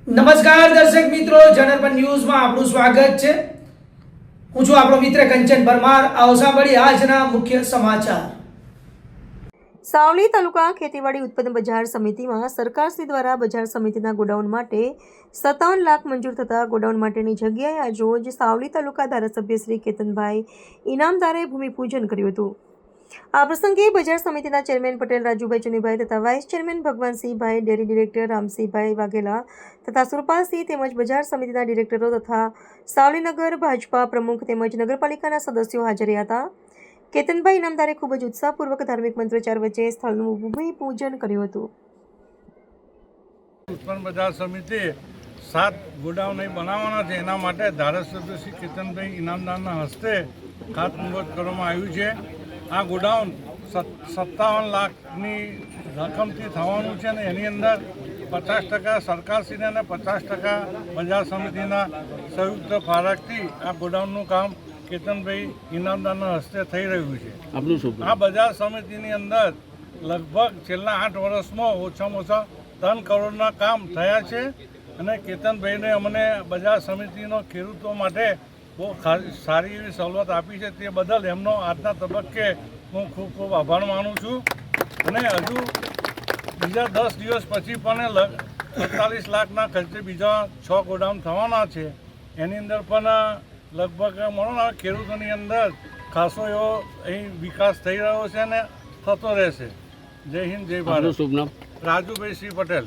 નમસ્કાર દર્શક મિત્રો, જનરપન ન્યૂઝમાં આપનું સ્વાગત છે। હું છું આપણો મિત્ર કંચન પરમાર। આવો સાંભળીએ આજના મુખ્ય સમાચાર। સાવલી તાલુકા ખેતીવાડી ઉત્પન્ન બજાર સમિતિમાં સરકારશ્રી દ્વારા બજાર સમિતિના ગોડાઉન માટે 57 લાખ મંજૂર થતા ગોડાઉન માટેની જગ્યાએ આજરોજ સાવલી તાલુકા ધારાસભ્ય શ્રી કેતનભાઈ ઇનામદારે ભૂમિપૂજન કર્યું હતું। આ પ્રસંગે બજાર સમિતિના ચેરમેન પટેલ રાજુભાઈ ચનુભાઈ તથા vice chairman ભગવાનસિંહભાઈ, dairy director Ramsinhbhai Vaghela તથા સુરપાલસિંહ તેમજ બજાર સમિતિના ડિરેક્ટરો તથા સાવલીનગર ભાજપા પ્રમુખ તેમજ નગરપાલિકાના સદસ્યો હાજર રહ્યા હતા। કેતનભાઈ ઇનામદારે ખૂબ જ ઉત્સાહપૂર્વક ધાર્મિક મંત્રોચ્ચાર વચ્ચે સ્થળનું ભૂમિપૂજન કર્યું હતું। ઉત્પન્ન બજાર સમિતિ 7 ગોડાઉન બનાવવાના છે, એના માટે ધારાસભ્ય શ્રી કેતનભાઈ ઇનામદારના હસ્તે ખાતમુહૂર્ત કરવામાં આવ્યું છે। આ ગોડાઉન 57 લાખની રકમથી થવાનું છે અને એની અંદર 50% સરકારશ્રીને અને 50% બજાર સમિતિના સંયુક્ત ફાળકથી આ ગોડાઉનનું કામ કેતનભાઈ ઇનામદારના હસ્તે થઈ રહ્યું છે। આ બજાર સમિતિની અંદર લગભગ છેલ્લા 8 વર્ષમાં ઓછામાં ઓછા 3 કરોડના કામ થયા છે અને કેતનભાઈને અમને બજાર સમિતિનો ખેડૂતો માટે બહુ સારી એવી સવલત આપી છે, તે બદલ એમનો આજના તબક્કે હું ખૂબ ખૂબ આભાર માનું છું। અને હજુ બીજા 10 દિવસ પછી પણ 45 લાખના ખર્ચે બીજા 6 ગોડાઉન થવાના છે, એની અંદર પણ લગભગ મળો ખેડૂતોની અંદર ખાસો એવો અહીં વિકાસ થઈ રહ્યો છે અને થતો રહેશે। જય હિન્દ, જય ભારત। રાજુભાઈ શ્રી પટેલ।